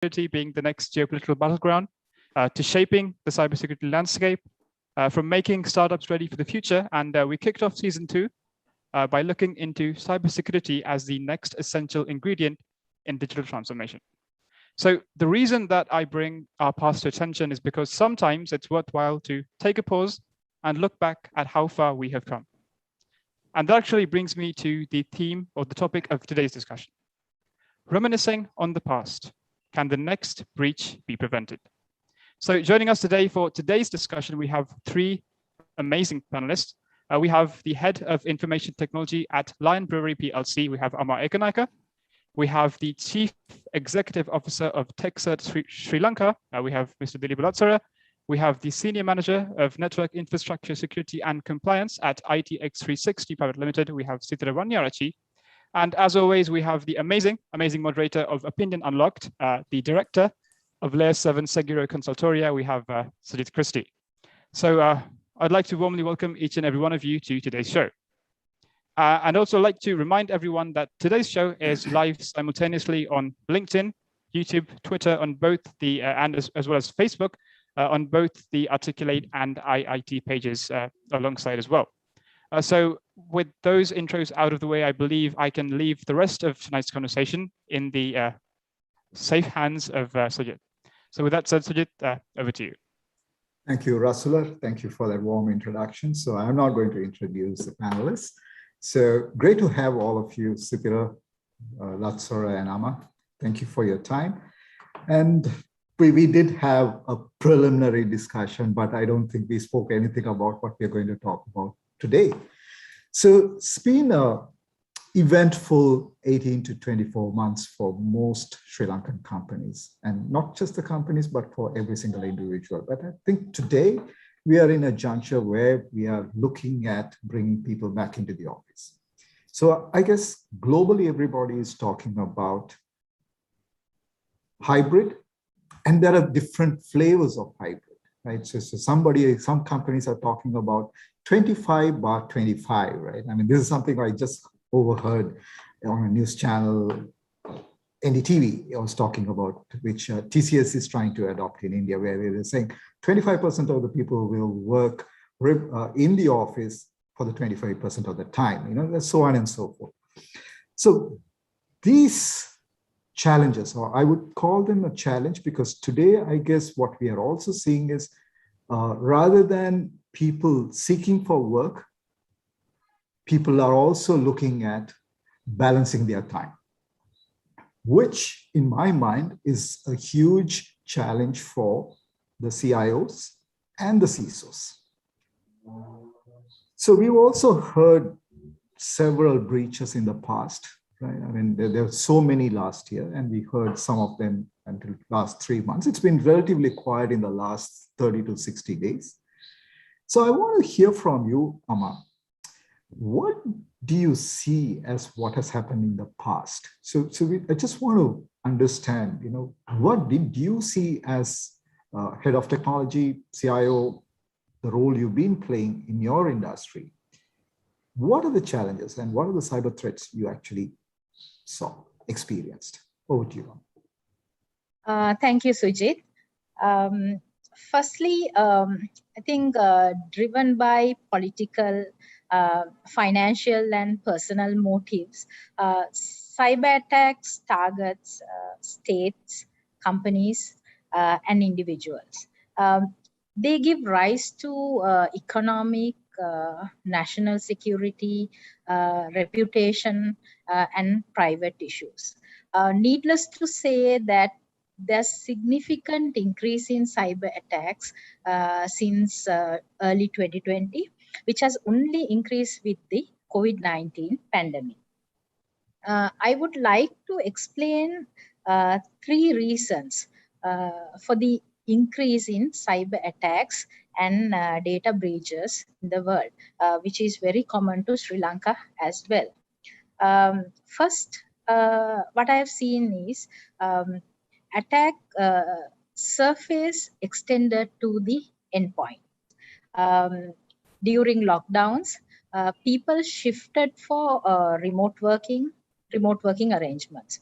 cybersecurity being the next geopolitical battleground, to shaping the cybersecurity landscape, from making startups ready for the future. And we kicked off season 2 by looking into cybersecurity as the next essential ingredient in digital transformation. So the reason that I bring our past to attention is because sometimes it's worthwhile to take a pause and look back at how far we have come. And that actually brings me to the theme or the topic of today's discussion. Reminiscing on the past, can the next breach be prevented? So joining us today for today's discussion, we have 3 amazing panelists. We have the head of information technology at Lion Brewery PLC. We have Amar Ekanaika. We have the chief executive officer of TechCert Sri Lanka. We have Mr. Dilip Balatsara. We have the senior manager of network infrastructure security and compliance at ITX360 Private Limited. We have Sithira Vanyarachi. And as always, we have the amazing moderator of Opinion Unlocked, the director of Layer 7 Seguro Consultoria. We have Sujit Christie. So I'd like to warmly welcome each and every one of you to today's show. And also like to remind everyone that today's show is live simultaneously on LinkedIn, YouTube, Twitter, on both the, and as well as Facebook, on both the Articulate and IIT pages alongside as well. So with those intros out of the way, I believe I can leave the rest of tonight's conversation in the safe hands of Sujit. So with that said, Sujit, over to you. Thank you, Rasular. Thank you for that warm introduction. So I'm not going to introduce the panelists. So great to have all of you, Sithira, Latsora, and Amma. Thank you for your time. And we did have a preliminary discussion, but I don't think we spoke anything about what we're going to talk about today. So it's been an eventful 18 to 24 months for most Sri Lankan companies, and not just the companies, but for every single individual. But I think today we are in a juncture where we are looking at bringing people back into the office. So I guess globally, everybody is talking about hybrid, and there are different flavors of hybrid, right? So some companies are talking about 25/25, right? I mean, this is something I just overheard on a news channel, NDTV, I was talking about, which TCS is trying to adopt in India, where they're saying 25% of the people will work in the office for the 25% of the time, so on and so forth. So these challenges, or I would call them a challenge, because today, I guess what we are also seeing is rather than people seeking for work, people are also looking at balancing their time, which in my mind is a huge challenge for the CIOs and the CISOs. So we've also heard several breaches in the past, right? I mean, there were so many last year, and we heard some of them until last 3 months. It's been relatively quiet in the last 30 to 60 days. So I want to hear from you, Amma. What do you see as what has happened in the past? I just want to understand, what did you see as head of technology, CIO, the role you've been playing in your industry? What are the challenges and what are the cyber threats you actually experienced? Over to you. Thank you, Sujit. Firstly, I think driven by political, financial and personal motives, cyber attacks targets states, companies, and individuals. They give rise to economic, national security, reputation, and private issues. Needless to say that there's significant increase in cyber attacks since early 2020, which has only increased with the COVID-19 pandemic. I would like to explain 3 reasons for the increase in cyber attacks and data breaches in the world, which is very common to Sri Lanka as well. First, what I have seen is attack surface extended to the endpoint. During lockdowns, people shifted for remote working arrangements.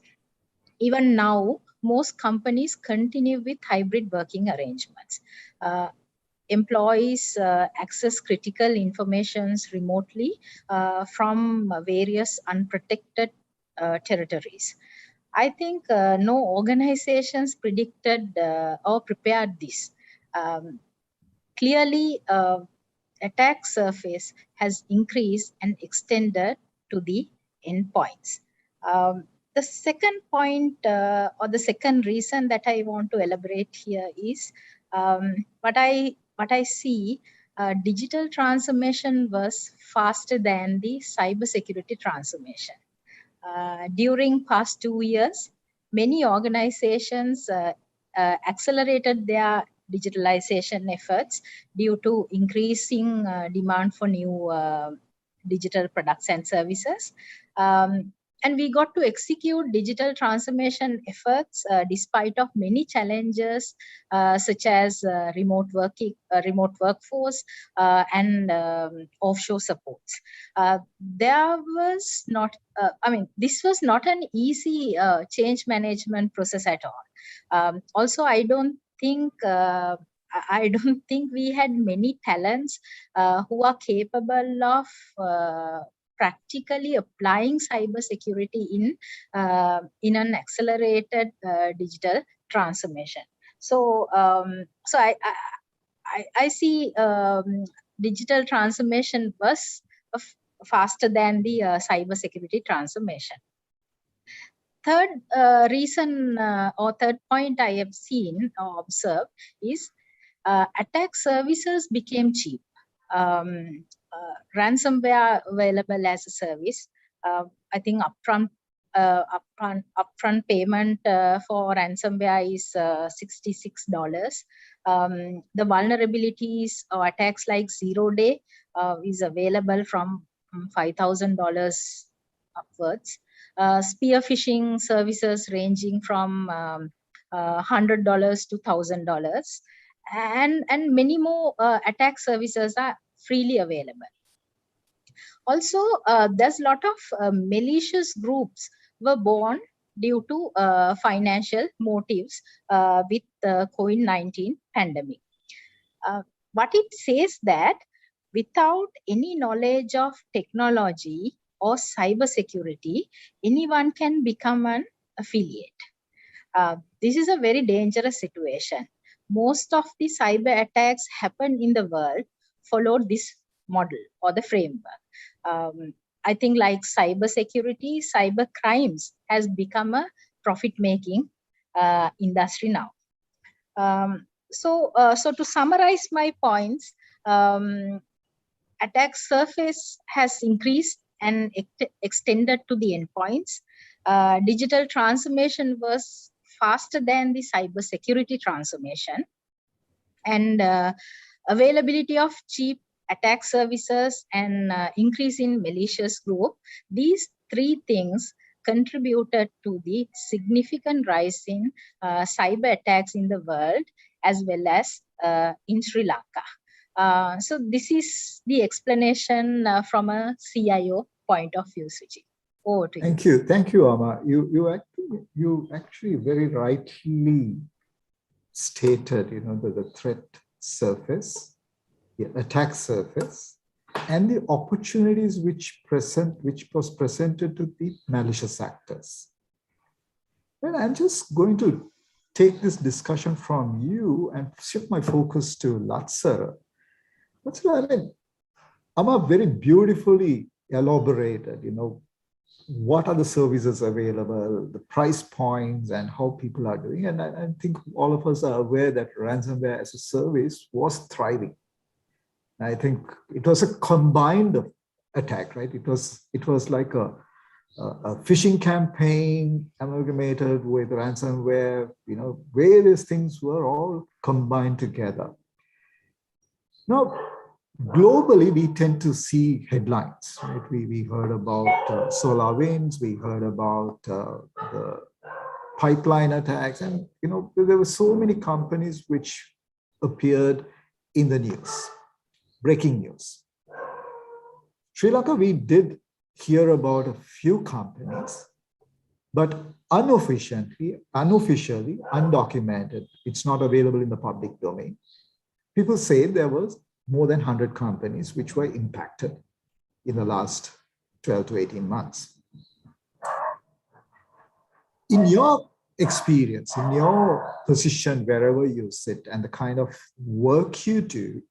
Even now, most companies continue with hybrid working arrangements. Employees access critical informations remotely from various unprotected territories. I think no organizations predicted or prepared this. Clearly, attack surface has increased and extended to the endpoints. The second point or the second reason that I want to elaborate here is what I see. Digital transformation was faster than the cybersecurity transformation. During past 2 years, many organizations accelerated their digitalization efforts due to increasing demand for new digital products and services. And we got to execute digital transformation efforts despite of many challenges such as remote workforce and offshore supports. There was not, this was not an easy change management process at all. Also, I don't think we had many talents who are capable of practically applying cybersecurity in an accelerated digital transformation. So, I see digital transformation was faster than the cybersecurity transformation. Third reason or third point I have seen or observed is attack services became cheap. Ransomware available as a service. I think upfront payment for ransomware is $66. The vulnerabilities or attacks like 0 day is available from $5,000 upwards. Spear phishing services ranging from $100 to $1,000, and many more attack services are freely available. Also, there's a lot of malicious groups were born due to financial motives with the COVID-19 pandemic. What it says that without any knowledge of technology or cybersecurity, anyone can become an affiliate. This is a very dangerous situation. Most of the cyber attacks happen in the world followed this model or the framework. I think like cybersecurity, cyber crimes has become a profit-making industry now. So to summarize my points, attack surface has increased and extended to the endpoints. Digital transformation was faster than the cybersecurity transformation, and availability of cheap attack services and increase in malicious group. These three things contributed to the significant rise in cyber attacks in the world as well as in Sri Lanka. So this is the explanation from a CIO point of view, Suji. Over to you. Thank you, Ama. You actually very rightly stated, the threat surface, the attack surface, and the opportunities which was presented to the malicious actors. And I'm just going to take this discussion from you and shift my focus to Latsara. I mean, Ama very beautifully elaborated, what are the services available, the price points, and how people are doing. And I think all of us are aware that ransomware as a service was thriving. I think it was a combined attack, right? It was like a phishing campaign amalgamated with ransomware. Various things were all combined together. Now, globally, we tend to see headlines, right? We heard about SolarWinds, we heard about the pipeline attacks, and there were so many companies which appeared in the news, breaking news. Sri Lanka, we did hear about a few companies, But unofficially, undocumented, it's not available in the public domain. People say there was more than 100 companies which were impacted in the last 12 to 18 months. In your experience, in your position, wherever you sit, and the kind of work you do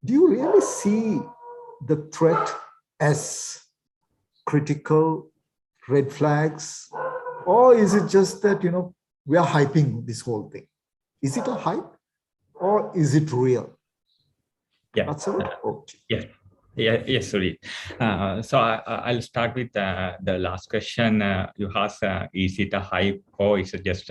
you really see the threat as critical red flags? Or is it just that, we are hyping this whole thing? Is it a hype or is it real? Yeah. That's a Yeah. Yes, sorry. So I'll start with the last question you asked. Is it a hype or is it just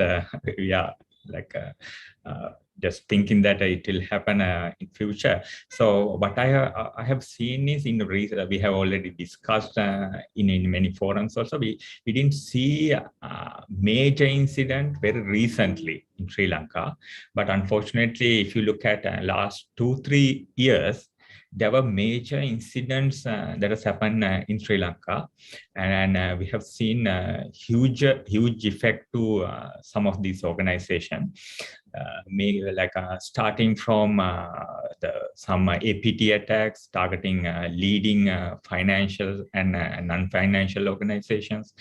just thinking that it will happen in future? So what I have seen is in the reason we have already discussed in many forums also, we didn't see a major incident very recently in Sri Lanka. But unfortunately, if you look at last 2-3 years, there were major incidents that has happened in Sri Lanka, and we have seen huge effect to some of these organizations. Starting from some APT attacks targeting leading financial and non-financial organizations,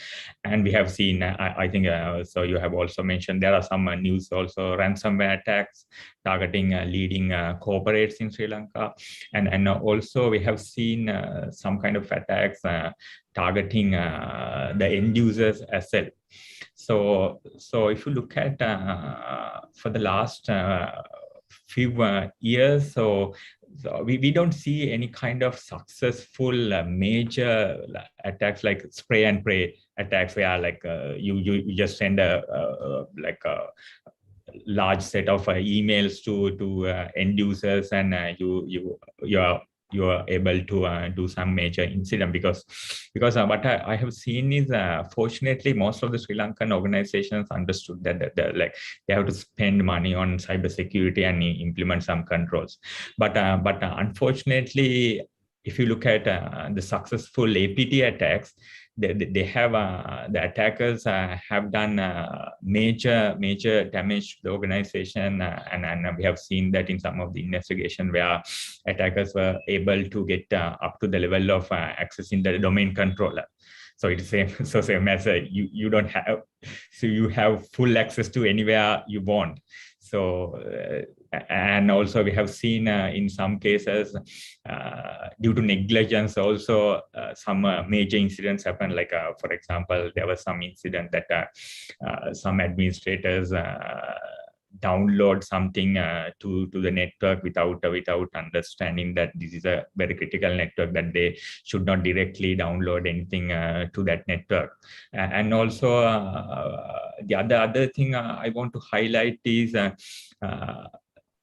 and we have seen I think so you have also mentioned there are some news also ransomware attacks targeting leading corporates in Sri Lanka, and also we have seen some kind of attacks targeting the end users as well. So if you look at for the last few years, so we don't see any kind of successful major attacks like spray and pray attacks where you just send a large set of emails to end users, and you are able to do some major incident, because what I have seen is fortunately most of the Sri Lankan organizations understood that they have to spend money on cybersecurity and implement some controls, but unfortunately, if you look at the successful APT attacks, they have the attackers have done major damage to the organization, and we have seen that in some of the investigation where attackers were able to get up to the level of accessing the domain controller. So it's same as you don't have, so you have full access to anywhere you want. So and also we have seen in some cases due to negligence also some major incidents happen. Like for example, there was some incident that some administrators download something to the network without understanding that this is a very critical network, that they should not directly download anything to that network. And also the other thing I want to highlight is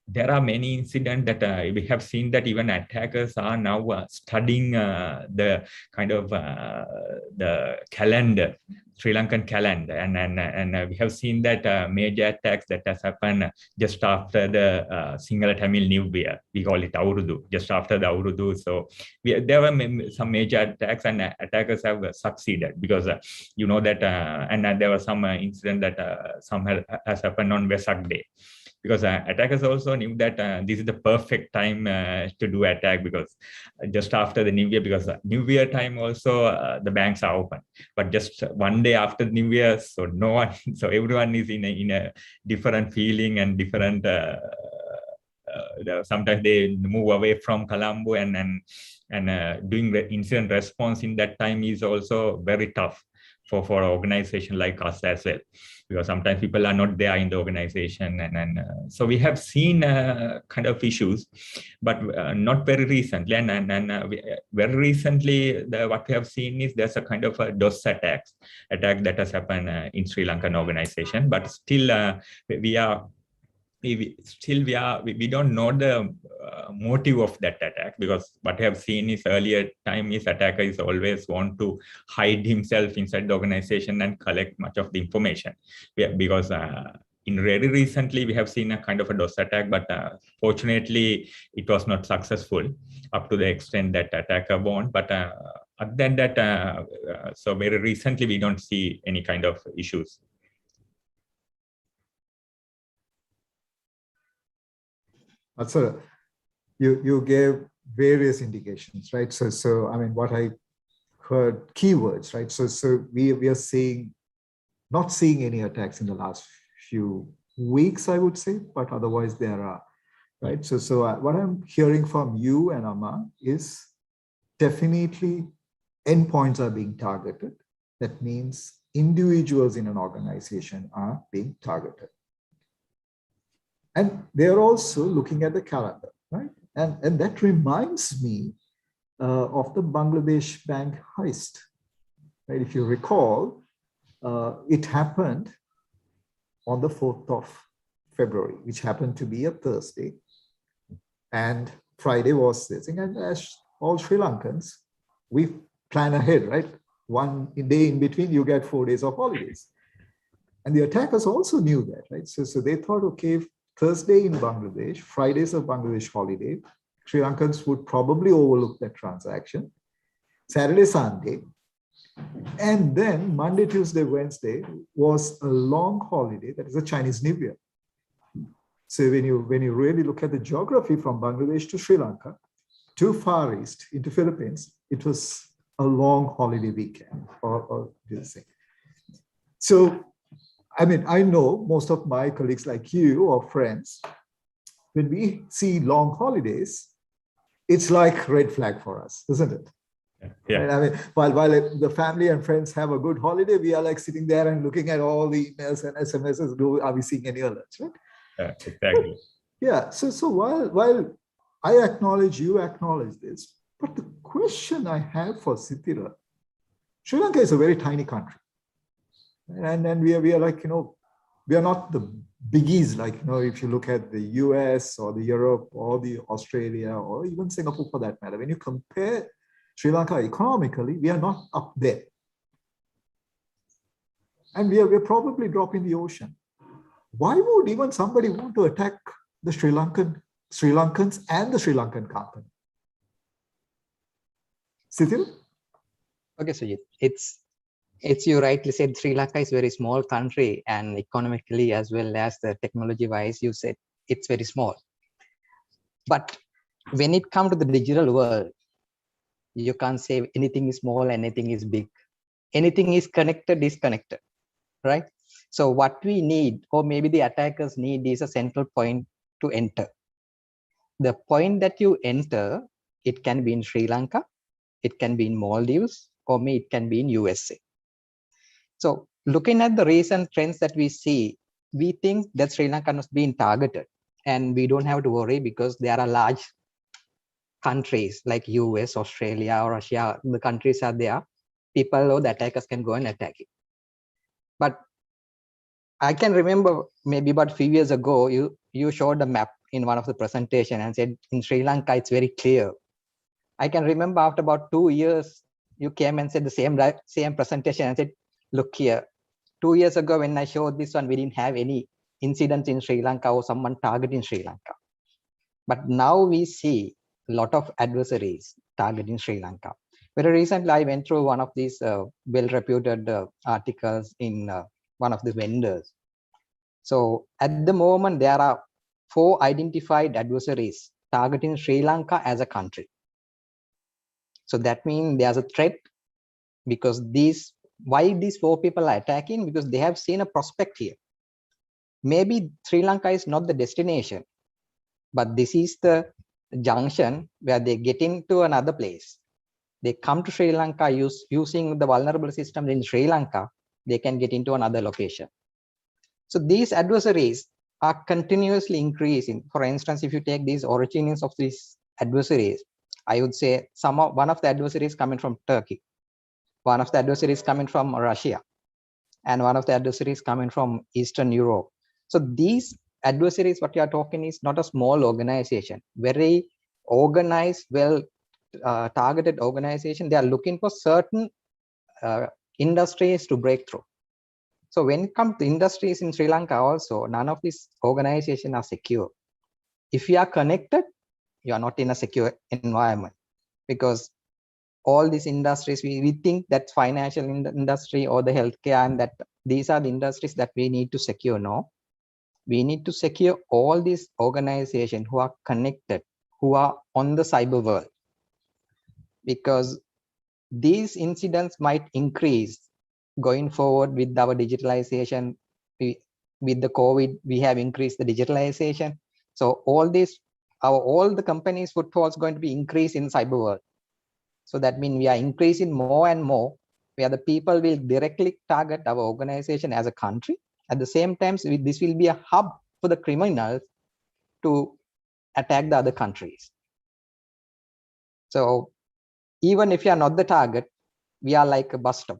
there are many incidents that we have seen that even attackers are now studying the kind of the calendar, Sri Lankan calendar, and we have seen that major attacks that has happened just after the Sinhala Tamil New Year. We call it Aurudu, just after the Aurudu. So there were some major attacks, and attackers have succeeded because you know that, and there was some incident that some has happened on Vesak Day. Because attackers also knew that this is the perfect time to do attack, because just after the New Year, because New Year time also the banks are open, but just one day after New Year, so no one, so everyone is in a different feeling and different. Sometimes they move away from Colombo, and doing the incident response in that time is also very tough for an organization like us as well, because sometimes people are not there in the organization, and so we have seen kind of issues, but not very recently, and very recently what we have seen is there's a kind of a DOS attack that has happened in Sri Lankan organization, but still we don't know the motive of that attack, because what I have seen is earlier time is attacker is always want to hide himself inside the organization and collect much of the information. Because in very recently we have seen a kind of a DOS attack, but fortunately it was not successful up to the extent that attacker want. But other than that, so very recently, we don't see any kind of issues. So you gave various indications, right? So I mean, what I heard, keywords, right? So we are not seeing any attacks in the last few weeks, I would say, but otherwise there are, right? So what I'm hearing from you and Amma is definitely endpoints are being targeted. That means individuals in an organization are being targeted. And they're also looking at the calendar, right? And that reminds me of the Bangladesh bank heist, right? If you recall, it happened on the 4th of February, which happened to be a Thursday. And Friday was this thing. And as all Sri Lankans, we plan ahead, right? One day in between, you get 4 days of holidays. And the attackers also knew that, right? So they thought, okay, Thursday in Bangladesh, Friday's a Bangladesh holiday. Sri Lankans would probably overlook that transaction. Saturday, Sunday. And then Monday, Tuesday, Wednesday was a long holiday. That is a Chinese New Year. So when you really look at the geography from Bangladesh to Sri Lanka, to Far East, into Philippines, it was a long holiday weekend or this thing. So, I mean, I know most of my colleagues like you or friends, when we see long holidays, it's like red flag for us, isn't it? Yeah. Right? I mean, while the family and friends have a good holiday, we are like sitting there and looking at all the emails and SMSs. Are we seeing any alerts, right? Yeah, exactly. Yeah. So while I acknowledge, you acknowledge this, but the question I have for Sithira, Sri Lanka is a very tiny country. And we are like, we are not the biggies, like, if you look at the US or the Europe or the Australia or even Singapore for that matter, when you compare Sri Lanka economically, we are not up there. And we're probably dropping the ocean. Why would even somebody want to attack the Sri Lankans and the Sri Lankan company? Sithira? Okay, Sujit, it's you rightly said, Sri Lanka is a very small country, and economically as well as the technology wise, you said it's very small. But when it comes to the digital world, you can't say anything is small, anything is big. Anything is connected, right? So what we need, or maybe the attackers need, is a central point to enter. The point that you enter, it can be in Sri Lanka, it can be in Maldives, or maybe it can be in USA. So looking at the recent trends that we see, we think that Sri Lanka is being targeted, and we don't have to worry because there are large countries like US, Australia, or Russia. The countries are there. People or the attackers can go and attack it. But I can remember maybe about a few years ago, you showed a map in one of the presentation and said in Sri Lanka, it's very clear. I can remember after about 2 years, you came and said the same presentation and said, look here, 2 years ago when I showed this one, we didn't have any incidents in Sri Lanka or someone targeting Sri Lanka. But now we see a lot of adversaries targeting Sri Lanka. Very recently, I went through one of these well-reputed articles in one of the vendors. So at the moment, there are 4 identified adversaries targeting Sri Lanka as a country. So that means there's a threat, because why these 4 people are attacking? Because they have seen a prospect here. Maybe Sri Lanka is not the destination, but this is the junction where they get into another place. They come to Sri Lanka using the vulnerable systems in Sri Lanka, they can get into another location. So these adversaries are continuously increasing. For instance, if you take these origins of these adversaries, I would say one of the adversaries coming from Turkey, one of the adversaries coming from Russia, and one of the adversaries coming from Eastern Europe. So these adversaries, what you are talking is not a small organization, very organized, well targeted organization. They are looking for certain industries to break through. So when it comes to industries in Sri Lanka also, none of these organizations are secure. If you are connected, you are not in a secure environment, because all these industries, we think that financial industry or the healthcare, and that these are the industries that we need to secure. No, we need to secure all these organizations who are connected, who are on the cyber world, because these incidents might increase going forward with our digitalization. With the COVID, we have increased the digitalization. So all these, all the companies' footfall is going to be increased in cyber world. So that means we are increasing more and more, where the people will directly target our organization as a country. At the same time, this will be a hub for the criminals to attack the other countries. So even if you are not the target, we are like a bus stop.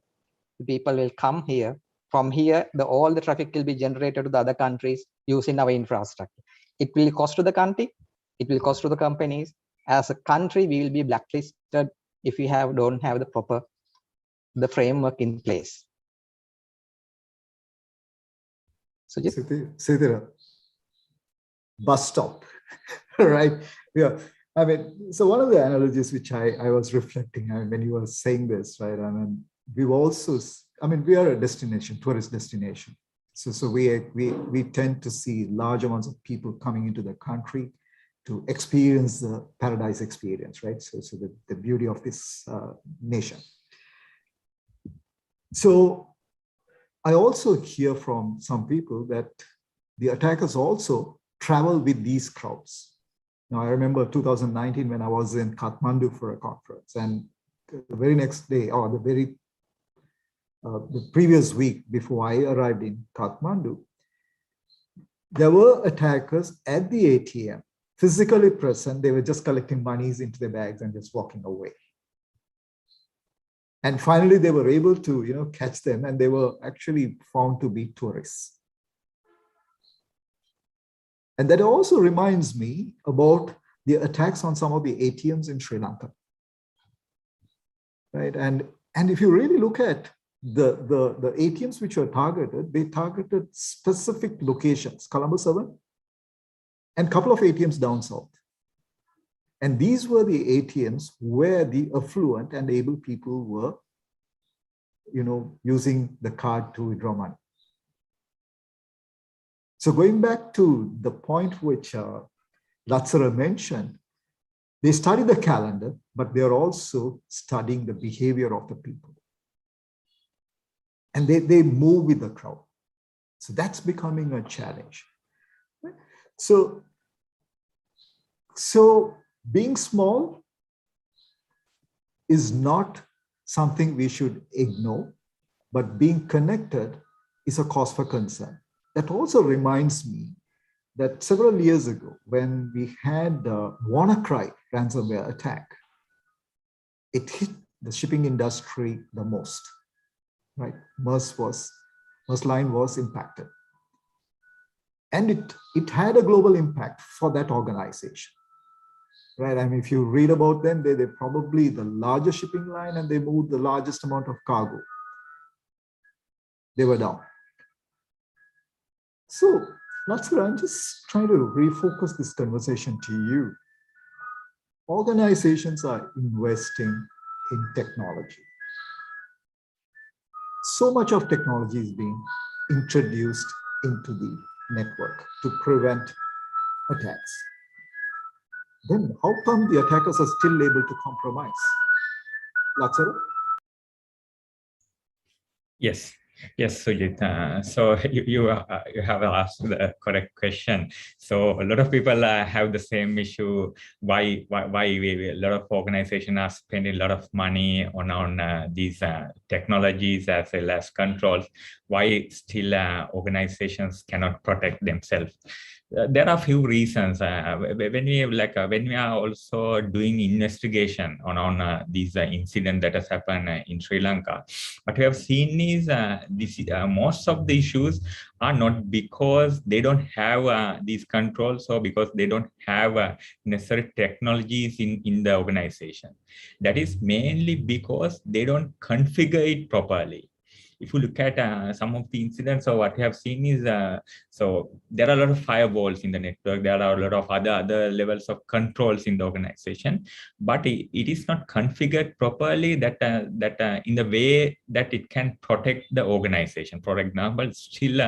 The people will come here. From here, all the traffic will be generated to the other countries using our infrastructure. It will cost to the country. It will cost to the companies. As a country, we will be blacklisted if we don't have the proper framework in place. So Sithira, bus stop, right? Yeah. I mean, so one of the analogies which I was reflecting, I mean, when you were saying this, right? I mean, we've also, I mean, we are a destination, tourist destination. So we tend to see large amounts of people coming into the country to experience the paradise experience, right? So the beauty of this nation. So I also hear from some people that the attackers also travel with these crowds. Now, I remember 2019 when I was in Kathmandu for a conference, and the very next day, or the previous week before I arrived in Kathmandu, there were attackers at the ATM, physically present. They were just collecting monies into their bags and just walking away. And finally, they were able to, catch them, and they were actually found to be tourists. And that also reminds me about the attacks on some of the ATMs in Sri Lanka, right? And if you really look at the ATMs which were targeted, they targeted specific locations, Colombo 7, and a couple of ATMs down south. And these were the ATMs where the affluent and able people were, using the card to withdraw money. So going back to the point which Latsara mentioned, they study the calendar, but they're also studying the behavior of the people. And they move with the crowd. So that's becoming a challenge. So being small is not something we should ignore, but being connected is a cause for concern. That also reminds me that several years ago, when we had the WannaCry ransomware attack, it hit the shipping industry the most, right? MERS line was impacted. And it had a global impact for that organization, right? I mean, if you read about them, they're probably the largest shipping line, and they moved the largest amount of cargo. They were down. So, Latsara, I'm just trying to refocus this conversation to you. Organizations are investing in technology. So much of technology is being introduced into the network to prevent attacks. Then how come the attackers are still able to compromise? Latsara? Yes, Sujit. So you have asked the correct question. So a lot of people have the same issue. Why a lot of organizations are spending a lot of money on these technologies as well as controls? Why still organizations cannot protect themselves? There are a few reasons. When we are also doing investigation on these incidents that has happened in Sri Lanka, what we have seen is most of the issues are not because they don't have these controls, or because they don't have necessary technologies in the organization. That is mainly because they don't configure it properly. if you look at some of the incidents, or what we have seen is, so there are a lot of firewalls in the network. There are a lot of other levels of controls in the organization, but it is not configured properly that in the way that it can protect the organization. For example, still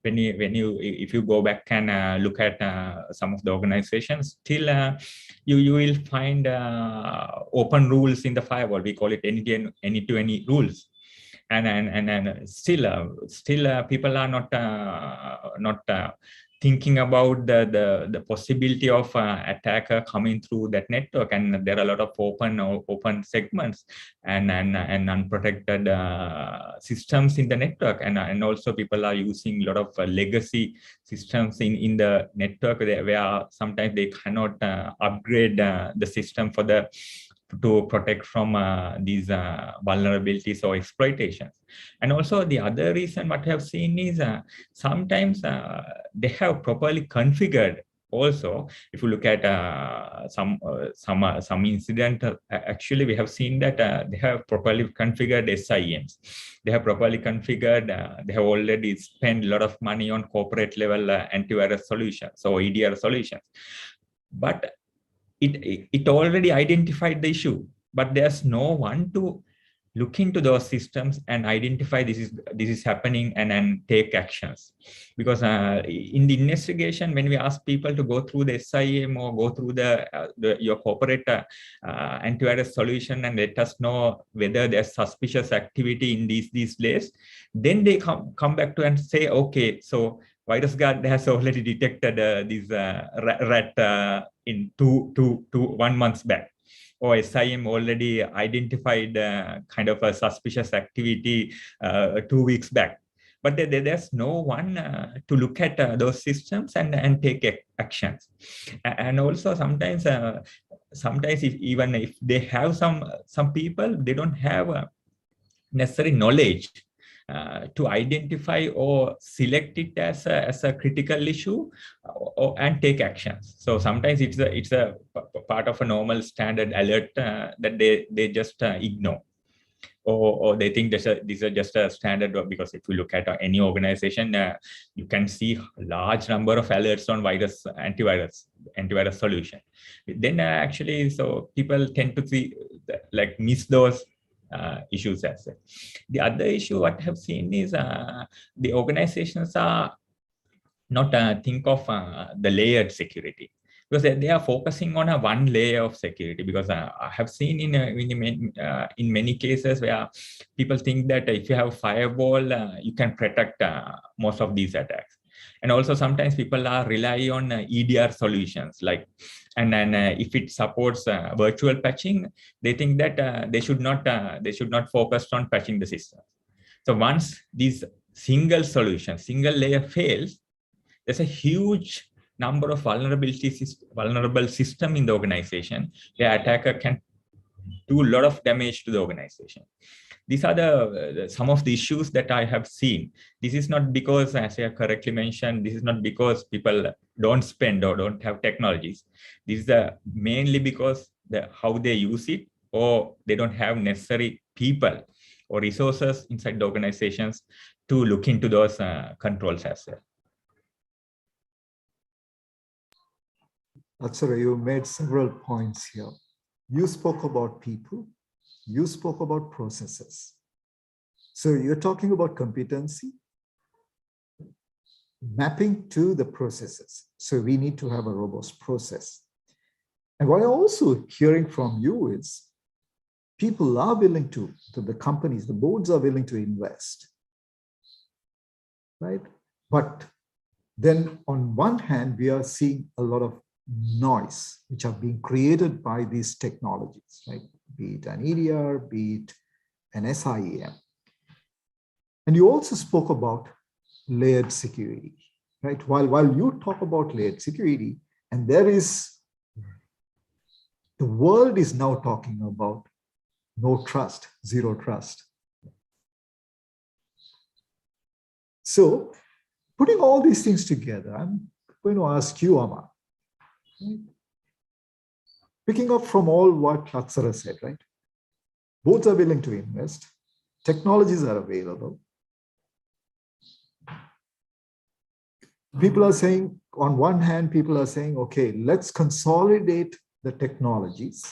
if you go back and look at some of the organizations, still you will find open rules in the firewall. We call it any-to-any rules, and still people are not thinking about the possibility of attacker coming through that network, and there are a lot of open segments and unprotected systems in the network, and also people are using a lot of legacy systems in the network where sometimes they cannot upgrade the system to protect from these vulnerabilities or exploitations. And also the other reason what I have seen is sometimes they have properly configured. Also, if you look at some incident, actually we have seen that they have properly configured SIEMs. They have properly configured. They have already spent a lot of money on corporate level antivirus solutions or EDR solutions, but it already identified the issue, but there's no one to look into those systems and identify this is happening and take actions. Because in the investigation, when we ask people to go through the SIEM or go through your corporate antivirus solution and let us know whether there's suspicious activity in these days, then they come back to and say, okay, so VirusGuard has already detected this rat in 1 month back, or SIM already identified kind of a suspicious activity 2 weeks back. But there's no one to look at those systems and take actions. And also sometimes even if they have some people, they don't have necessary knowledge to identify or select it as a critical issue and take actions. So sometimes it's a part of a normal standard alert that they just ignore, or they think these are just a standard. Because if you look at any organization, you can see a large number of alerts on antivirus solution. Then actually, so people tend to see miss those issues as well. The other issue what I have seen is the organizations are not think of the layered security, because they are focusing on a one layer of security. Because I have seen in many cases where people think that if you have a firewall, you can protect most of these attacks. And also sometimes people are rely on EDR solutions, and then if it supports virtual patching, they think that they should not focus on patching the system. So once this single layer fails, there's a huge number of vulnerable system in the organization. The attacker can do a lot of damage to the organization. These are some of the issues that I have seen. This is not because, as I correctly mentioned, this is not because people don't spend or don't have technologies. This is mainly because how they use it, or they don't have necessary people or resources inside the organizations to look into those controls as well. Aksara, you made several points here. You spoke about people. You spoke about processes. So you're talking about competency, mapping to the processes. So we need to have a robust process. And what I'm also hearing from you is people are willing to, the companies, the boards are willing to invest, right? But then on one hand, we are seeing a lot of noise which are being created by these technologies, right? Be it an EDR, be it an SIEM. And you also spoke about layered security, right? While you talk about layered security, and the world is now talking about no trust, zero trust. So putting all these things together, I'm going to ask you, Amar, picking up from all what Aksara said, right? Both are willing to invest, technologies are available, people are saying, on one hand, people are saying, okay, let's consolidate the technologies.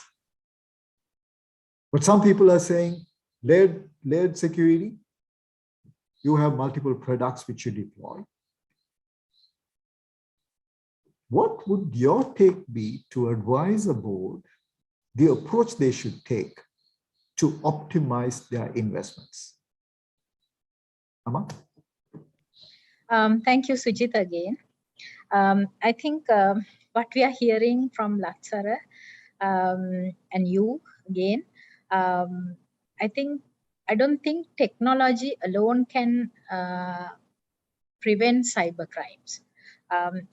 But some people are saying, layered security, you have multiple products which you deploy. What would your take be to advise a board the approach they should take to optimize their investments? Amma? Thank you, Sujit, again. I think what we are hearing from Latsara and you again, I don't think technology alone can prevent cyber crimes.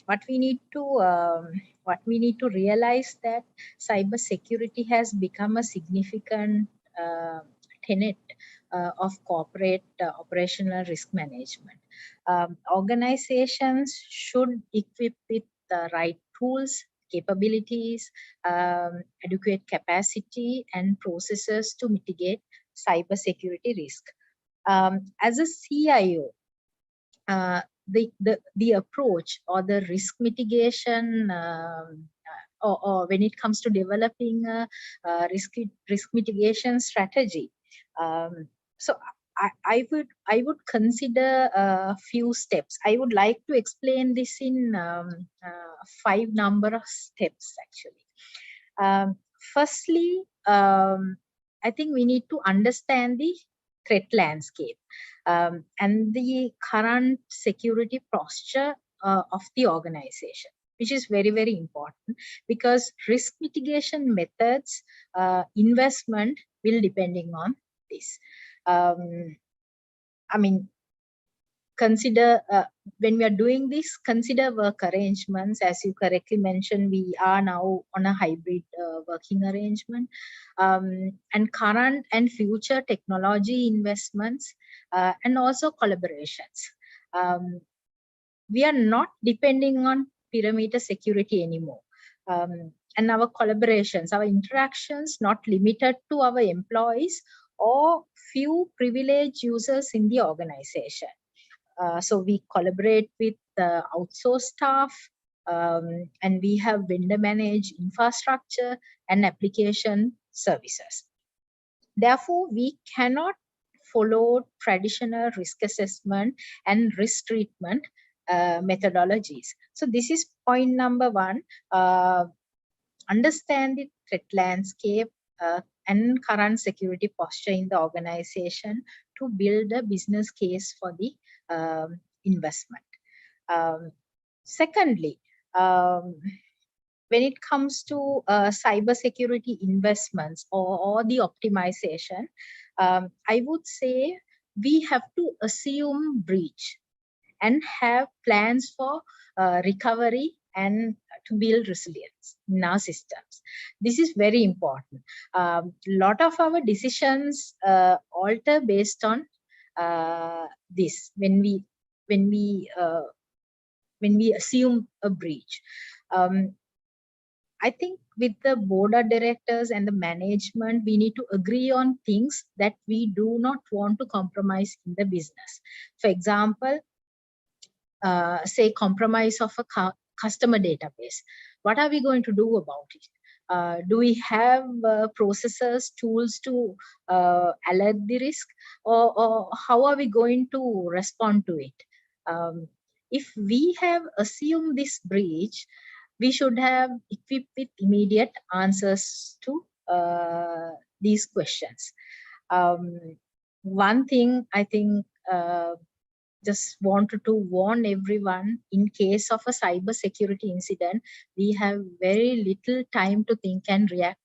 What we need to realize that cyber security has become a significant tenet of corporate operational risk management. Organizations should equip with the right tools, capabilities, adequate capacity, and processes to mitigate cybersecurity risk. As a CIO, the approach or the risk mitigation, or when it comes to developing a risk mitigation strategy, so I would consider a few steps. I would like to explain this in 5 number of steps actually. Firstly, I think we need to understand the threat landscape and the current security posture of the organization, which is very, very important, because risk mitigation methods, investment will depending on this. I mean, consider when we are doing this, consider work arrangements. As you correctly mentioned, we are now on a hybrid working arrangement, and current and future technology investments, and also collaborations. We are not depending on perimeter security anymore. And our collaborations, our interactions, not limited to our employees or few privileged users in the organization. So we collaborate with outsourced staff, and we have vendor managed infrastructure and application services. Therefore, we cannot follow traditional risk assessment and risk treatment methodologies. So this is point number 1. Understand the threat landscape and current security posture in the organization to build a business case for the investment. Secondly, when it comes to cybersecurity investments or the optimization, I would say we have to assume breach and have plans for recovery and to build resilience in our systems. This is very important. A lot of our decisions alter based on this when we assume a breach. I think with the board of directors and the management, we need to agree on things that we do not want to compromise in the business. For example, say compromise of a customer database. What are we going to do about it? Do we have processes, tools to alert the risk, or how are we going to respond to it? If we have assumed this breach, we should have equipped with immediate answers to these questions. One thing I think just wanted to warn everyone, in case of a cyber security incident, we have very little time to think and react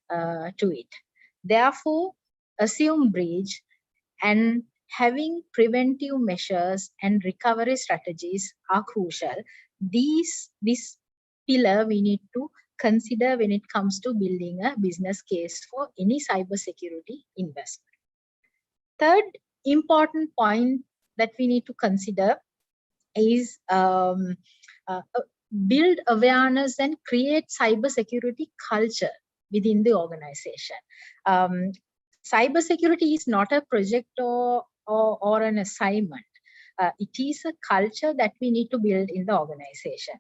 to it. Therefore, assume breach and having preventive measures and recovery strategies are crucial. This pillar we need to consider when it comes to building a business case for any cybersecurity investment. Third important point that we need to consider is build awareness and create cybersecurity culture within the organization. Cybersecurity is not a project or an assignment. it is a culture that we need to build in the organization.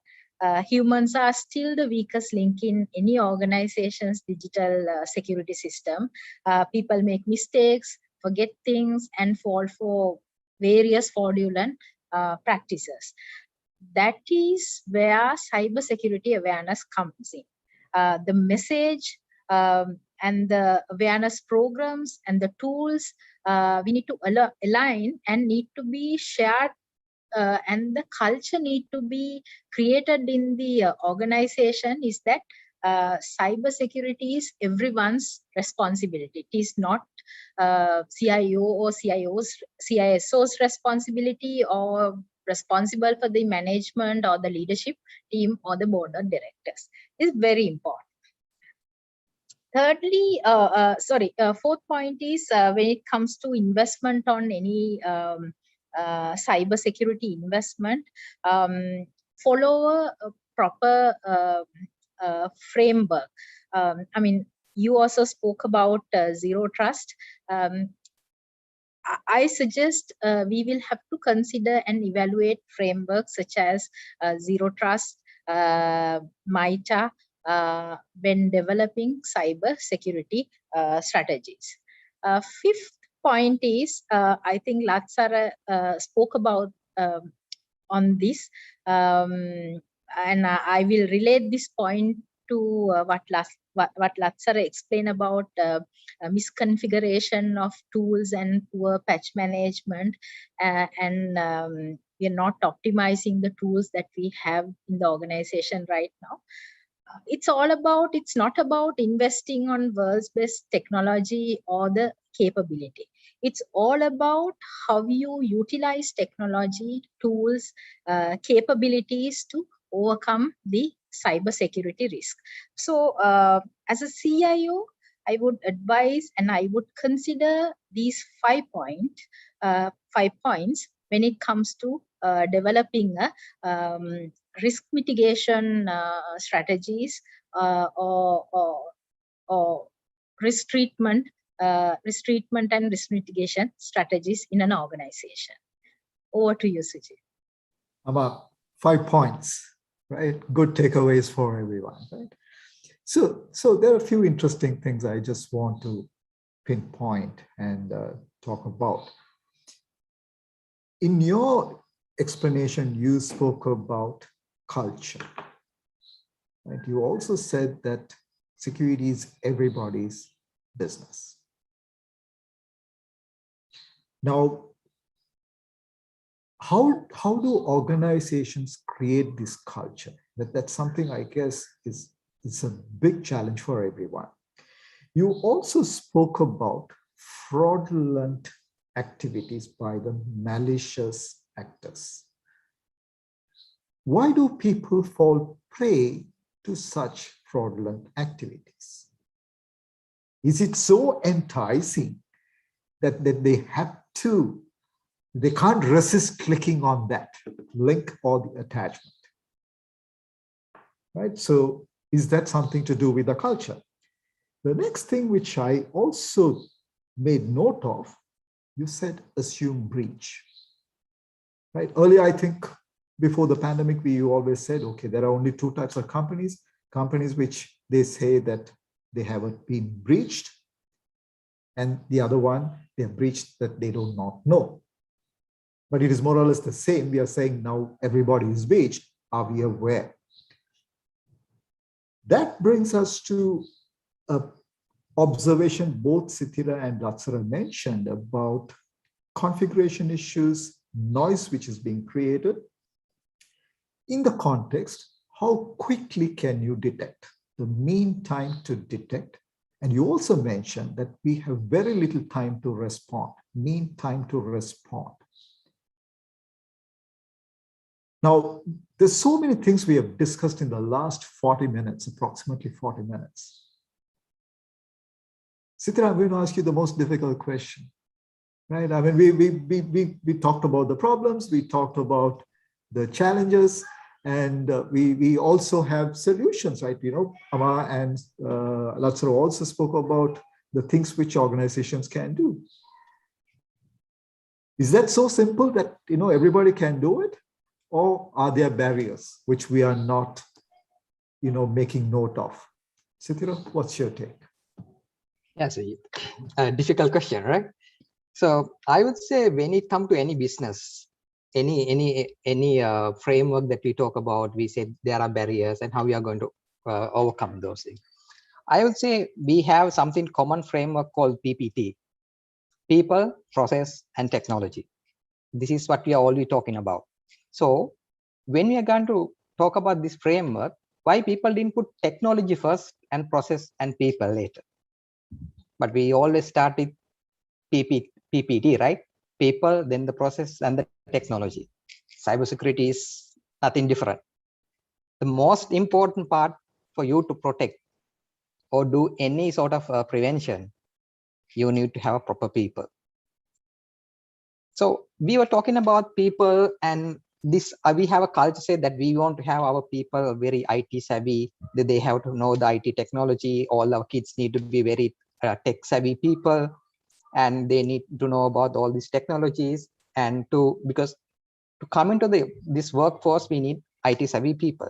Humans are still the weakest link in any organization's digital security system. People make mistakes, forget things, and fall for various fraudulent practices. That is where cybersecurity awareness comes in. The message and the awareness programs and the tools we need to align and need to be shared, and the culture need to be created in the organization, is that cybersecurity is everyone's responsibility. It is not CIO or CISO's responsibility, or responsible for the management or the leadership team or the board of directors. Is very important. Thirdly, fourth point is when it comes to investment on any cyber security investment, follow a proper framework. I mean, you also spoke about zero trust. I suggest we will have to consider and evaluate frameworks such as zero trust, MITA, when developing cyber security strategies. Fifth point is, I think Latsara spoke about on this, and I will relate this point to what Latsara explained about misconfiguration of tools and poor patch management, and we are not optimizing the tools that we have in the organization right now. It's not about investing on world's best technology or the capability. It's all about how you utilize technology, tools, capabilities to overcome the cybersecurity risk. So as a CIO, I would advise and I would consider these 5 points when it comes to developing risk mitigation strategies or risk treatment and risk mitigation strategies in an organization. Over to you, Sujit. About 5 points, right? Good takeaways for everyone, right? So there are a few interesting things I just want to pinpoint and talk about. In your explanation, you spoke about culture, right? You also said that security is everybody's business. Now, how do organizations create this culture? That's something I guess is a big challenge for everyone. You also spoke about fraudulent activities by the malicious actors. Why do people fall prey to such fraudulent activities? Is it so enticing that they can't resist clicking on that link or the attachment, right? So is that something to do with the culture? The next thing which I also made note of, you said assume breach, right? Earlier, I think before the pandemic, we always said, okay, there are only 2 types of companies which they say that they haven't been breached, and the other one, they have breached that they do not know. But it is more or less the same. We are saying now everybody is breached. Are we aware? That brings us to an observation both Sithira and Latsara mentioned about configuration issues, noise which is being created. In the context, how quickly can you detect? The mean time to detect. And you also mentioned that we have very little time to respond, mean time to respond. Now, there's so many things we have discussed in the last 40 minutes, approximately 40 minutes. Sithira, I'm going to ask you the most difficult question, right? I mean, we talked about the problems, we talked about the challenges, and we also have solutions, right? You know, Ama and Latsara also spoke about the things which organizations can do. Is that so simple that everybody can do it, or are there barriers which we are not making note of? Sithira, what's your take? Yes, a difficult question, right? So I would say when it comes to any business, any framework that we talk about, we say there are barriers and how we are going to overcome those things. I would say we have something common framework called PPT: people, process, and technology. This is what we are already talking about. So when we are going to talk about this framework, why people didn't put technology first and process and people later? But we always start with PPT, right? People, then the process and the technology. Cybersecurity is nothing different. The most important part for you to protect or do any sort of prevention, you need to have a proper people. So we were talking about people, and this we have a culture say that we want to have our people very IT savvy, that they have to know the IT technology. All our kids need to be very tech savvy people, and they need to know about all these technologies. And because to come into this workforce, we need IT savvy people.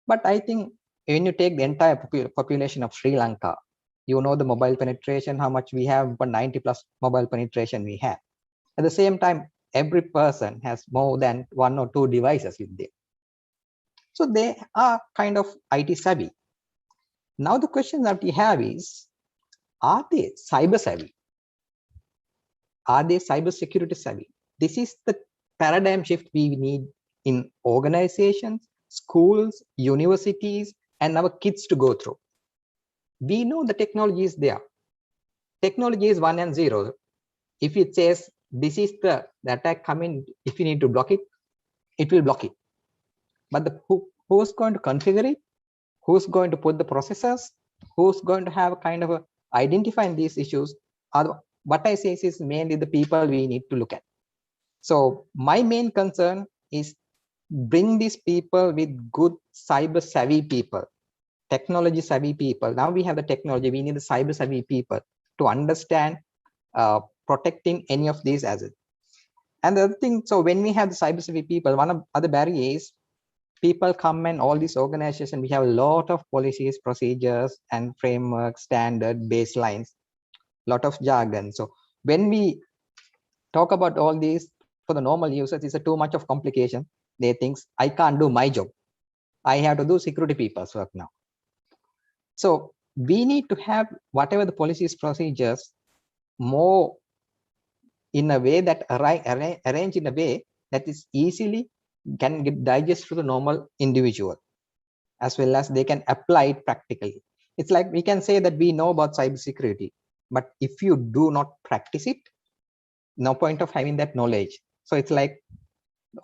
But I think when you take the entire population of Sri Lanka, the mobile penetration, how much we have, but 90+ mobile penetration we have. At the same time, every person has more than 1 or 2 devices with them. So they are kind of IT savvy. Now the question that we have is, are they cyber savvy? Are they cyber security savvy? This is the paradigm shift we need in organizations, schools, universities, and our kids to go through. We know the technology is there. Technology is 1 and 0. If it says this is the attack coming, if you need to block it, it will block it. But who's going to configure it? Who's going to put the processors? Who's going to have a kind of identifying these issues? What I say is mainly the people we need to look at. So my main concern is bring these people with good cyber savvy people, technology savvy people. Now we have the technology, we need the cyber savvy people to understand protecting any of these assets. And the other thing, so when we have the cyber savvy people, one of other barriers is people come and all these organizations, we have a lot of policies, procedures, and frameworks, standard, baselines, lot of jargon. So when we talk about all these, for the normal users, it's too much of complication. They think, I can't do my job. I have to do security people's work now. So we need to have whatever the policies, procedures, more in a way that arrange in a way that is easily can get digest to the normal individual, as well as they can apply it practically. It's like we can say that we know about cybersecurity, but if you do not practice it, no point of having that knowledge. So it's like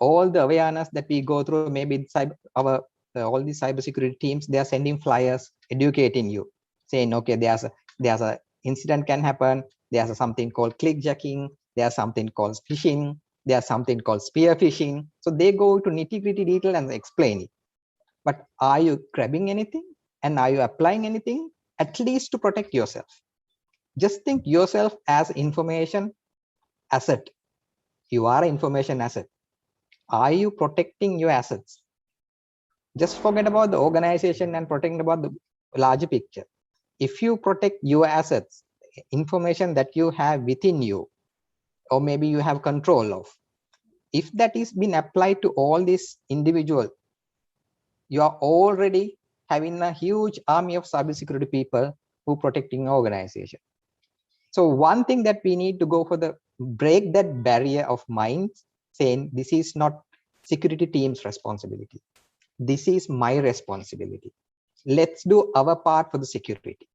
all the awareness that we go through, maybe all these cybersecurity teams, they are sending flyers educating you, saying, okay, there's a incident can happen. There's something called clickjacking. There's something called phishing. There's something called spear phishing. So they go to nitty-gritty detail and explain it. But are you grabbing anything? And are you applying anything, at least to protect yourself? Just think yourself as information asset. You are an information asset. Are you protecting your assets? Just forget about the organization and protecting about the larger picture. If you protect your assets, information that you have within you, or maybe you have control of, if that is been applied to all these individuals, you are already having a huge army of cybersecurity people who protecting your organization. So one thing that we need to go for the break that barrier of minds, saying this is not security team's responsibility. This is my responsibility. Let's do our part for the security.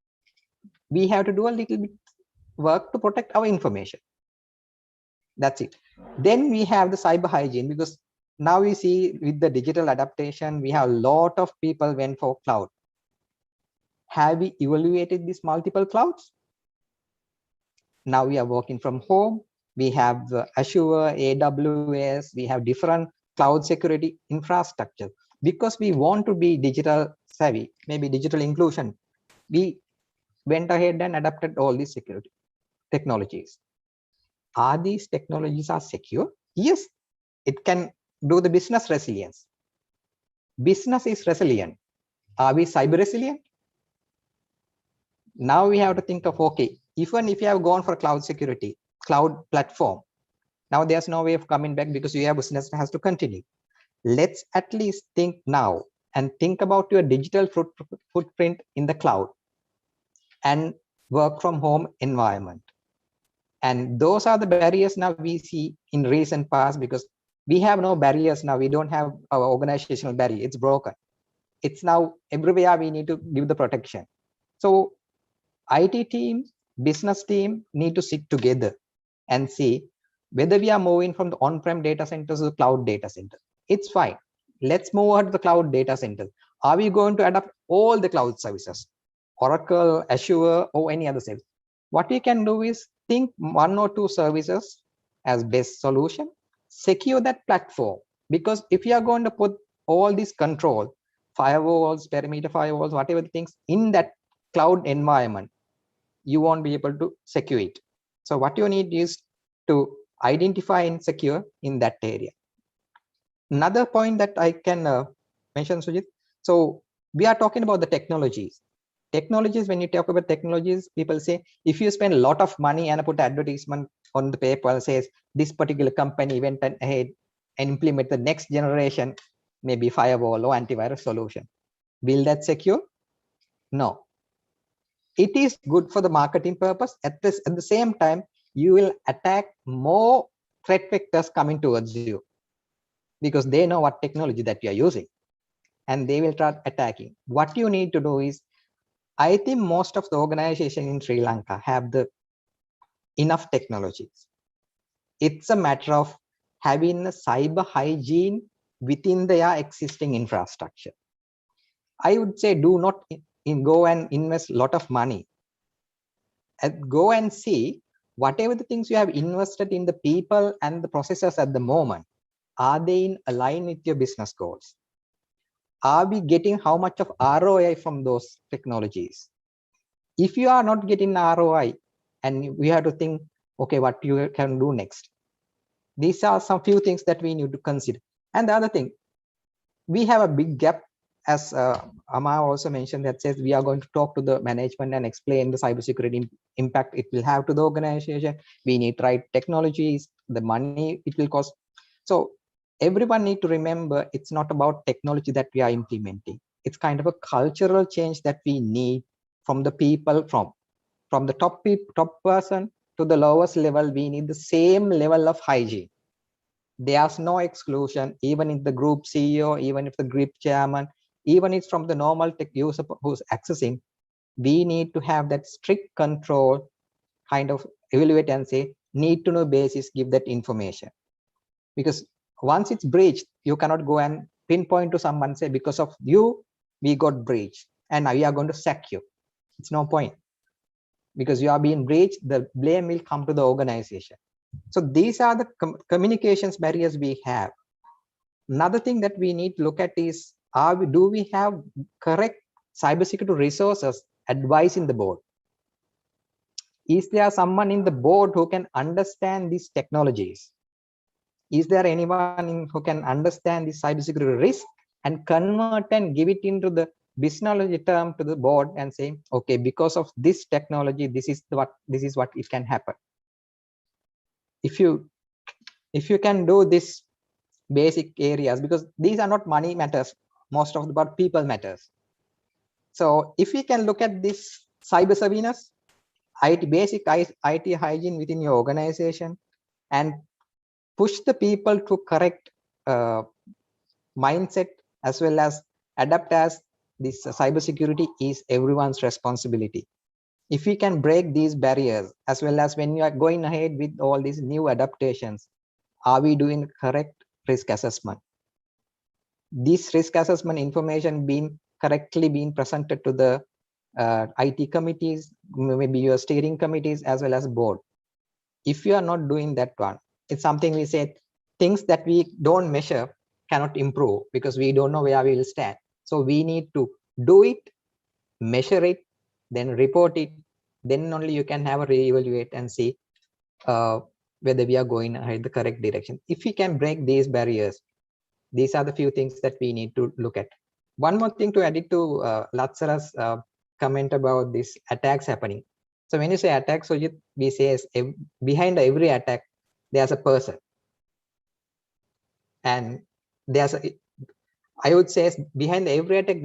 We have to do a little bit work to protect our information. That's it. Then we have the cyber hygiene, because now we see with the digital adaptation, we have a lot of people went for cloud. Have we evaluated these multiple clouds? Now we are working from home. We have Azure, AWS, we have different cloud security infrastructure. Because we want to be digital savvy, maybe digital inclusion, we went ahead and adapted all these security technologies. are these technologies are secure? Yes, it can do the business resilience. Business is resilient. Are we cyber resilient? Now we have to think of, okay, even if you have gone for cloud security, cloud platform, now there's no way of coming back because your business has to continue. Let's at least think now and think about your digital footprint in the cloud and work from home environment. And those are the barriers now we see in recent past, because we have no barriers now. We don't have our organizational barrier. It's broken. It's now everywhere we need to give the protection. So IT team, business team need to sit together and see whether we are moving from the on-prem data centers to the cloud data center. It's fine. Let's move on to the cloud data center. Are we going to adopt all the cloud services, Oracle, Azure, or any other service? What we can do is think 1 or 2 services as best solution, secure that platform. Because if you are going to put all these control, firewalls, perimeter firewalls, whatever things in that cloud environment, you won't be able to secure it. So what you need is to identify and secure in that area. Another point that I can mention, Sujit. So we are talking about the technologies. Technologies, when you talk about technologies, people say, if you spend a lot of money and put advertisement on the paper and says, this particular company went ahead and implement the next generation, maybe firewall or antivirus solution. Will that secure? No. It is good for the marketing purpose. At the same time, you will attack more threat vectors coming towards you because they know what technology that you are using and they will start attacking. What you need to do is, I think most of the organization in Sri Lanka have the enough technologies. It's a matter of having a cyber hygiene within their existing infrastructure. I would say do not go and invest a lot of money. Go and see whatever the things you have invested in the people and the processes at the moment, are they in align with your business goals? Are we getting how much of ROI from those technologies? If you are not getting ROI, and we have to think, okay, what you can do next? These are some few things that we need to consider. And the other thing, we have a big gap, as Amar also mentioned, that says we are going to talk to the management and explain the cybersecurity impact it will have to the organization. We need right technologies, the money it will cost. So everyone need to remember, it's not about technology that we are implementing. It's kind of a cultural change that we need from the people, from the top person to the lowest level. We need the same level of hygiene. There's no exclusion, even if the group CEO, even if the group chairman, even if from the normal tech user who's accessing, we need to have that strict control, kind of evaluate and say, need to know basis, give that information. Because once it's breached, you cannot go and pinpoint to someone, say, because of you, we got breached and now we are going to sack you. It's no point. Because you are being breached, the blame will come to the organization. So these are the communications barriers we have. Another thing that we need to look at is, do we have correct cybersecurity resources advising the board? Is there someone in the board who can understand these technologies? Is there anyone who can understand the cybersecurity risk and convert and give it into the business term to the board and say, okay, because of this technology, this is what it can happen. If you can do this basic areas, because these are not money matters, most of the people matters. So if we can look at this cyber surveillance, basic IT hygiene within your organization, and push the people to correct mindset, as well as adapt, as this cybersecurity is everyone's responsibility. If we can break these barriers, as well as when you are going ahead with all these new adaptations, are we doing correct risk assessment? This risk assessment information being correctly being presented to the IT committees, maybe your steering committees, as well as board. If you are not doing that one, it's something we said, things that we don't measure cannot improve because we don't know where we will stand. So we need to do it, measure it, then report it. Then only you can have a reevaluate and see whether we are going in the correct direction. If we can break these barriers, these are the few things that we need to look at. One more thing to add it to Latsara's comment about these attacks happening. So when you say attack, so we say behind every attack, there's a person. And I would say behind every attack,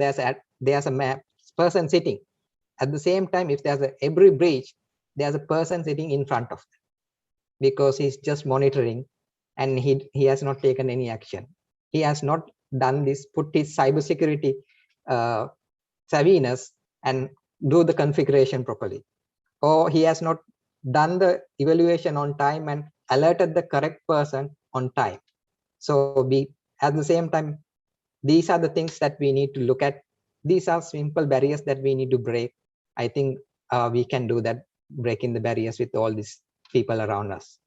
there's a person sitting. At the same time, if there's every breach, there's a person sitting in front of them, because he's just monitoring and he has not taken any action. He has not done this, put his cybersecurity savviness and do the configuration properly. Or he has not done the evaluation on time and alerted the correct person on time. So at the same time, these are the things that we need to look at. These are simple barriers that we need to break. I think we can do that, breaking the barriers with all these people around us.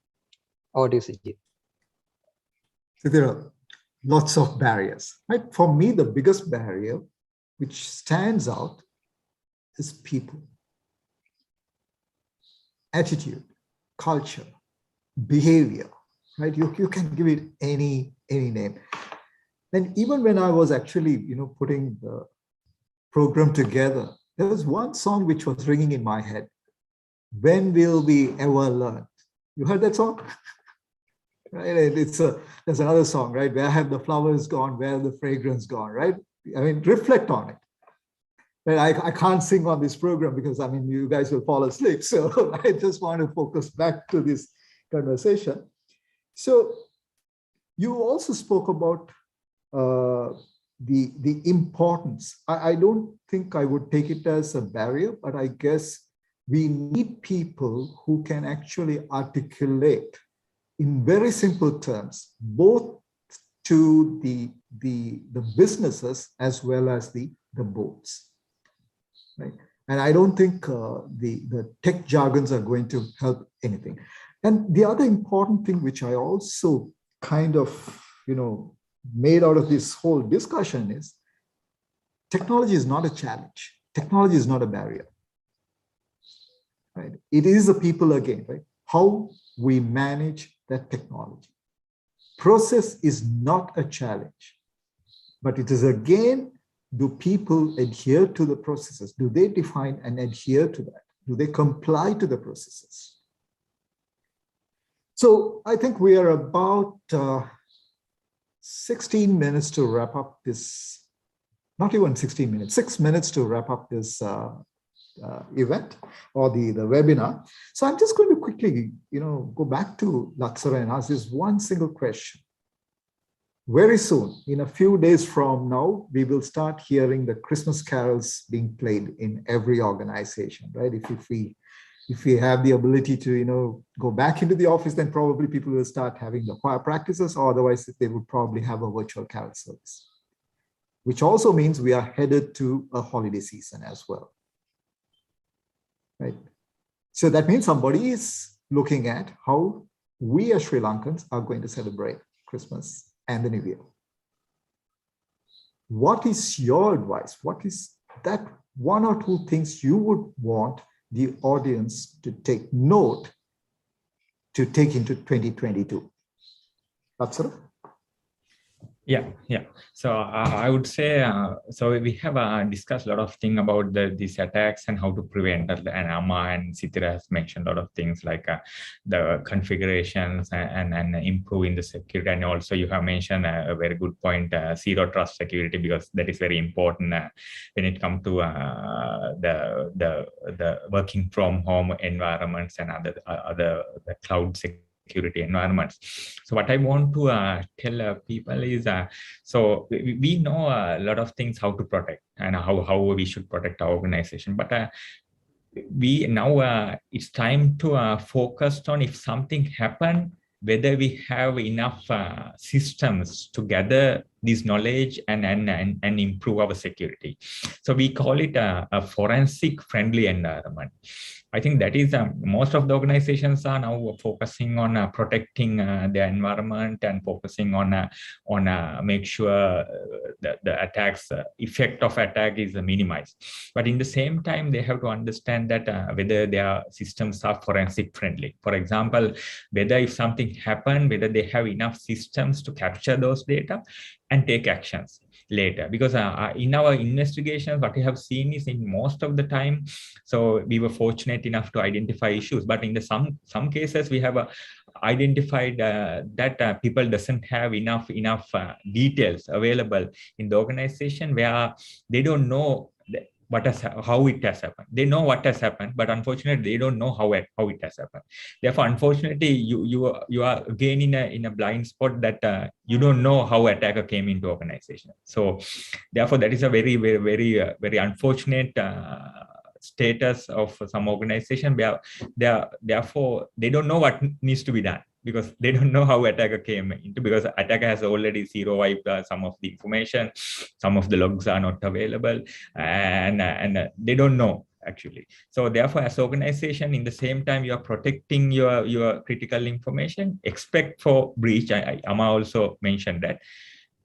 Or do you see it? So there are lots of barriers, right? For me, the biggest barrier which stands out is people. Attitude, culture, behavior, right? You can give it any name. And even when I was actually, putting the program together, there was one song which was ringing in my head. When will we ever learn? You heard that song? Right? There's another song, right? Where have the flowers gone? Where have the fragrance gone, right? I mean, reflect on it. But I can't sing on this program because, you guys will fall asleep. So I just want to focus back to this conversation. So you also spoke about the importance. I don't think I would take it as a barrier, but I guess we need people who can actually articulate in very simple terms, both to the businesses as well as the boards. Right? And I don't think the tech jargons are going to help anything. And the other important thing, which I also kind of, made out of this whole discussion is technology is not a challenge. Technology is not a barrier. Right? It is the people again, right? How we manage that technology. Process is not a challenge, but it is again, do people adhere to the processes? Do they define and adhere to that? Do they comply to the processes? So I think we are about 16 minutes to wrap up this, not even 16 minutes, 6 minutes to wrap up this event or the webinar. So I'm just going to quickly, go back to Latsara and ask this one single question. Very soon, in a few days from now, we will start hearing the Christmas carols being played in every organization, right? If we have the ability to, go back into the office, then probably people will start having the choir practices, or otherwise they would probably have a virtual carol service, which also means we are headed to a holiday season as well, right? So that means somebody is looking at how we as Sri Lankans are going to celebrate Christmas and the New Year. What is your advice? What is that one or two things you would want the audience to take note to take into 2022? Latsara? Yeah. So I would say, so we have discussed a lot of things about these attacks and how to prevent. And Amma and Sithira has mentioned a lot of things like the configurations and improving the security. And also you have mentioned a very good point, zero trust security, because that is very important when it comes to the working from home environments and other the cloud security environments. So what I want to tell people is, so we know a lot of things how to protect and how we should protect our organization, but we now it's time to focus on if something happened, whether we have enough systems to gather this knowledge and improve our security. So we call it a forensic friendly environment. I think that is most of the organizations are now focusing on protecting their environment and focusing on make sure the attacks effect of attack is minimized. But in the same time, they have to understand that whether their systems are forensic friendly. For example, whether if something happened, whether they have enough systems to capture those data and take actions later. Because in our investigations, what we have seen is in most of the time, so we were fortunate enough to identify issues, but in the some cases we have identified that people doesn't have enough details available in the organization, where they don't know how it has happened. They know what has happened, but unfortunately they don't know how it has happened. Therefore, unfortunately, you are again in a blind spot that you don't know how attacker came into organization. So therefore, that is a very unfortunate status of some organization, where therefore they don't know what needs to be done, because they don't know how attacker came into, because attacker has already zero wiped some of the information, some of the logs are not available, and they don't know actually. So therefore, as organization, in the same time you are protecting your critical information, expect for breach. Amma also mentioned that,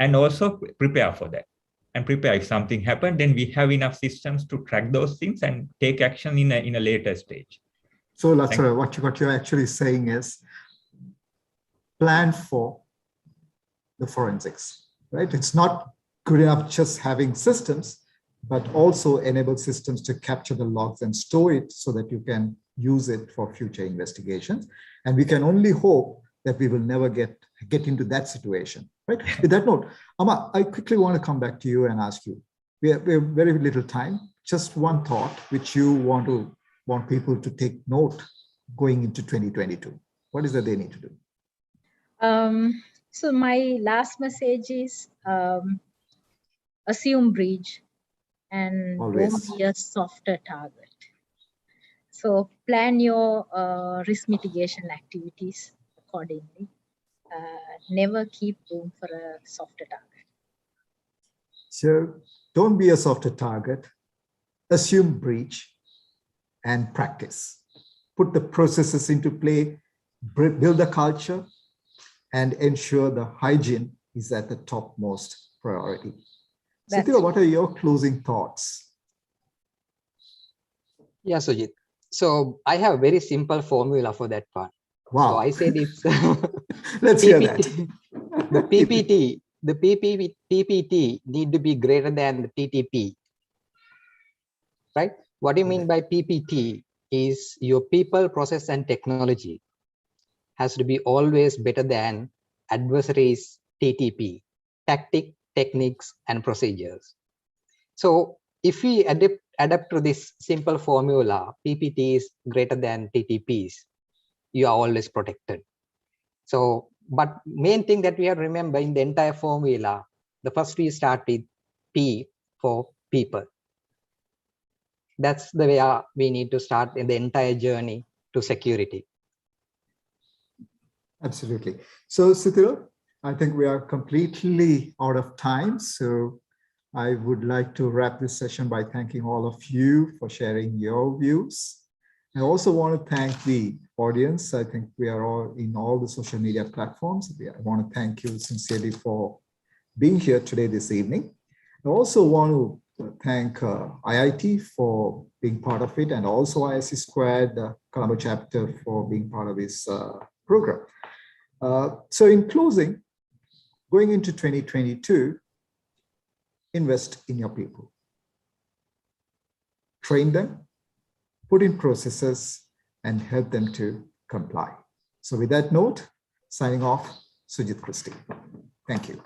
and also prepare for that. And prepare if something happened, then we have enough systems to track those things and take action in a later stage. So Latsara, what you're actually saying is plan for the forensics, right? It's not good enough just having systems, but also enable systems to capture the logs and store it so that you can use it for future investigations. And we can only hope that we will never get into that situation, right? With that note, Amma, I quickly want to come back to you and ask you, we have very little time, just one thought which you want people to take note going into 2022. What is that they need to do? So my last message is assume breach and Always. don't be a softer target. So plan your risk mitigation activities accordingly. Never keep room for a softer target. So don't be a softer target, assume breach and practice. Put the processes into play, build a culture, and ensure the hygiene is at the topmost priority. Sithira, what are your closing thoughts? Yeah, Sujit. So I have a very simple formula for that one. Wow. So I said it's let's hear that. The PPT need to be greater than the TTP. Right? What do you mean by PPT is your people, process, and technology has to be always better than adversaries TTP, tactic, techniques, and procedures. So if we adapt to this simple formula, PPT is greater than TTPs, you are always protected. So, but main thing that we have to remember in the entire formula, the first we start with P for people. That's the way we need to start in the entire journey to security. Absolutely. So Sithira, I think we are completely out of time. So I would like to wrap this session by thanking all of you for sharing your views. I also want to thank the audience. I think we are all in all the social media platforms. I want to thank you sincerely for being here today, this evening. I also want to thank IIT for being part of it, and also ISC Squared, Colombo chapter, for being part of this program. So in closing, going into 2022, invest in your people. Train them, put in processes, and help them to comply. So with that note, signing off, Sujit Christie. Thank you.